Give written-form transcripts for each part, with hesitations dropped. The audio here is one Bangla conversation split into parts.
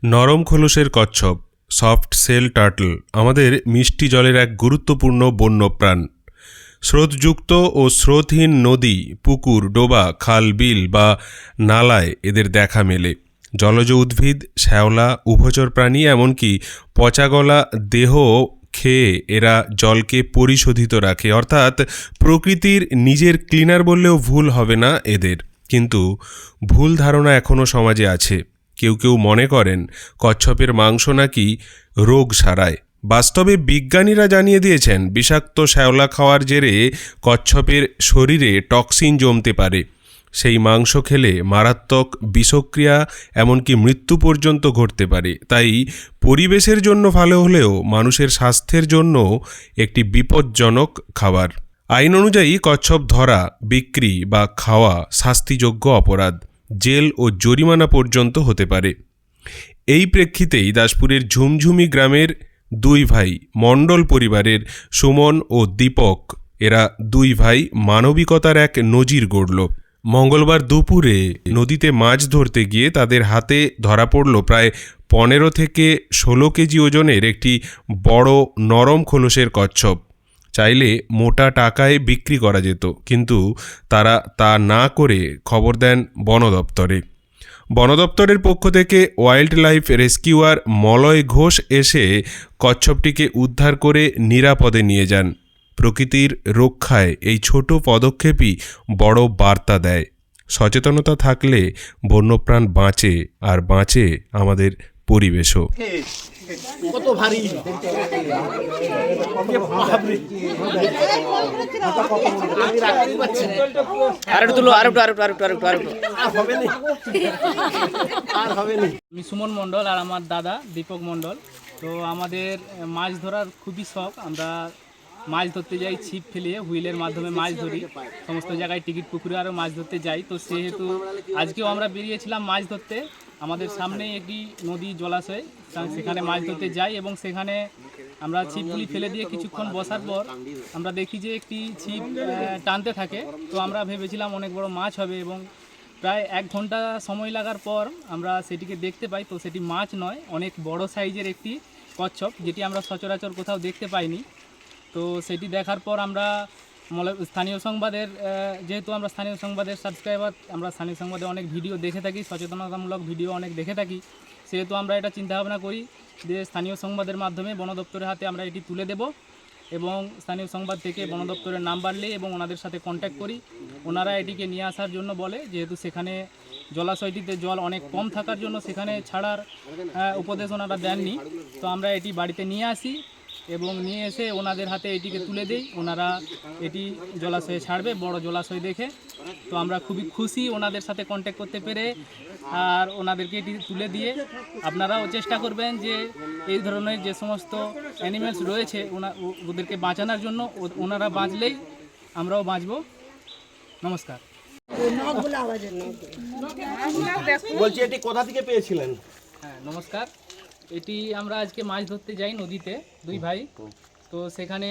নরম খোলসের কচ্ছপ সফট সেল টার্টল আমাদের মিষ্টি জলের এক গুরুত্বপূর্ণ বন্যপ্রাণ। স্রোতযুক্ত ও স্রোতহীন নদী, পুকুর, ডোবা, খাল, বিল বা নালায় এদের দেখা মেলে। জলজ উদ্ভিদ, শ্যাওলা, উভচর প্রাণী এমনকি পচাগলা দেহ খেয়ে এরা জলকে পরিশোধিত রাখে, অর্থাৎ প্রকৃতির নিজের ক্লিনার বললেও ভুল হবে না এদের। কিন্তু ভুল ধারণা এখনও সমাজে আছে। কেউ কেউ মনে করেন কচ্ছপের মাংস নাকি রোগ সারায়। বাস্তবে বিজ্ঞানীরা জানিয়ে দিয়েছেন বিষাক্ত শ্যাওলা খাওয়ার জেরে কচ্ছপের শরীরে টক্সিন জমতে পারে। সেই মাংস খেলে মারাত্মক বিষক্রিয়া, এমনকি মৃত্যু পর্যন্ত ঘটতে পারে। তাই পরিবেশের জন্য ভালো হলেও মানুষের স্বাস্থ্যের জন্য একটি বিপজ্জনক খাবার। আইন অনুযায়ী কচ্ছপ ধরা, বিক্রি বা খাওয়া শাস্তিযোগ্য অপরাধ, জেল ও জরিমানা পর্যন্ত হতে পারে। এই প্রেক্ষিতেই দাসপুরের ঝুমঝুমি গ্রামের দুই ভাই মণ্ডল পরিবারের সুমন ও দীপক, এরা দুই ভাই মানবিকতার এক নজির গড়ল। মঙ্গলবার দুপুরে নদীতে মাছ ধরতে গিয়ে তাদের হাতে ধরা পড়ল প্রায় 15 থেকে 16 কেজি ওজনের একটি বড় নরম খোলসের কচ্ছপ। চাইলে মোটা টাকায় বিক্রি করা যেত, কিন্তু তারা তা না করে খবর দেন বন দপ্তরে। বন দপ্তরের পক্ষ থেকে wild life rescuer Malay Ghosh এসে কচ্ছপটিকে উদ্ধার করে নিরাপদে নিয়ে যান। প্রকৃতির রক্ষায় এই ছোট পদক্ষেপই বড় বার্তা দেয়। সচেতনতা থাকলে বন্যপ্রাণ বাঁচে, আর বাঁচে আমাদের পরিবেশও। কত ভারী আমি সুমন মণ্ডল আর আমার দাদা দীপক মণ্ডল। তো আমাদের মাছ ধরার খুবই শখ। আমরা মাছ ধরতে যাই, ছিপ ফেলিয়ে হুইলের মাধ্যমে মাছ ধরি। সমস্ত জায়গায় টিকিট পুকুরে আরও মাছ ধরতে যাই। তো সেহেতু আজকেও আমরা বেরিয়েছিলাম মাছ ধরতে। আমাদের সামনেই একটি নদী, জলাশয়, সেখানে মাছ ধরতে যাই এবং সেখানে আমরা ছিপগুলি ফেলে দিয়ে কিছুক্ষণ বসার পর আমরা দেখি যে একটি ছিপ টানতে থাকে। তো আমরা ভেবেছিলাম অনেক বড় মাছ হবে এবং প্রায় 1 ঘন্টা সময় লাগার পর আমরা সেটিকে দেখতে পাই। তো সেটি মাছ নয়, অনেক বড় সাইজের একটি কচ্ছপ, যেটি আমরা সচরাচর কোথাও দেখতে পাইনি। তো সেটি দেখার পর আমরা স্থানীয় সংবাদের, যেহেতু আমরা স্থানীয় সংবাদের সাবস্ক্রাইবার, আমরা স্থানীয় সংবাদে অনেক ভিডিও দেখে থাকি, সচেতনতামূলক ভিডিও অনেক দেখে থাকি, সেহেতু আমরা এটা চিন্তাভাবনা করি যে স্থানীয় সংবাদের মাধ্যমে বন দপ্তরের হাতে আমরা এটি তুলে দেব এবং স্থানীয় সংবাদ থেকে বন দপ্তরের নাম্বার নিই এবং ওনাদের সাথে কন্ট্যাক্ট করি। ওনারা এটিকে নিয়ে আসার জন্য বলে, যেহেতু সেখানে জলাশয়টিতে জল অনেক কম থাকার জন্য সেখানে ছাড়ার উপদেশ ওনারা দেননি। তো আমরা এটি বাড়িতে নিয়ে আসি এবং নিয়ে এসে ওনাদের হাতে এটিকে তুলে দিই। ওনারা এটি জলাশয়ে ছাড়বে, বড় জলাশয় দেখে। তো আমরা খুবই খুশি ওনাদের সাথে কন্ট্যাক্ট করতে পেরে আর ওনাদেরকে এটি তুলে দিয়ে। আপনারাও চেষ্টা করবেন যে এই ধরনের যে সমস্ত অ্যানিমেলস রয়েছে ওদেরকে বাঁচানোর জন্য। ওনারা বাঁচলেই আমরাও বাঁচব। নমস্কার। বলছি, এটি কোথা থেকে পেয়েছিলেন? হ্যাঁ, নমস্কার। এটি আমরা আজকে মাছ ধরতে যাই নদীতে, দুই ভাই। তো সেখানে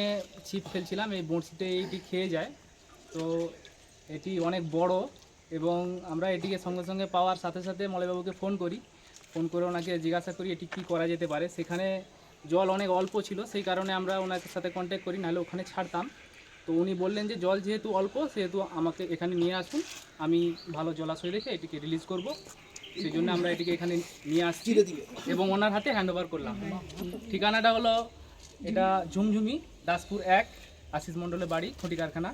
ছিপ ফেলছিলাম, এই বড়শিতে এইটি খেয়ে যায়। তো এটি অনেক বড় এবং আমরা এটিকে সঙ্গে সঙ্গে পাওয়ার সাথে সাথে মলয়বাবুকে ফোন করে ওনাকে জিজ্ঞাসা করি এটি কী করা যেতে পারে। সেখানে জল অনেক অল্প ছিল, সেই কারণে আমরা ওনার সাথে কন্ট্যাক্ট করি, নাহলে ওখানে ছাড়তাম। তো উনি বললেন যে জল যেহেতু অল্প, সেহেতু আমাকে এখানে নিয়ে আসুন, আমি ভালো জলাশয় দেখে এটিকে রিলিজ করব। সেই জন্য আমরা এটিকে এখানে নিয়ে আসছি এবং ওনার হাতে হ্যান্ড ওভার করলাম। ঠিকানাটা হলো এটা ঝুমঝুমি, দাসপুর 1, আশিস মণ্ডলের বাড়ি, খুঁটি কারখানা।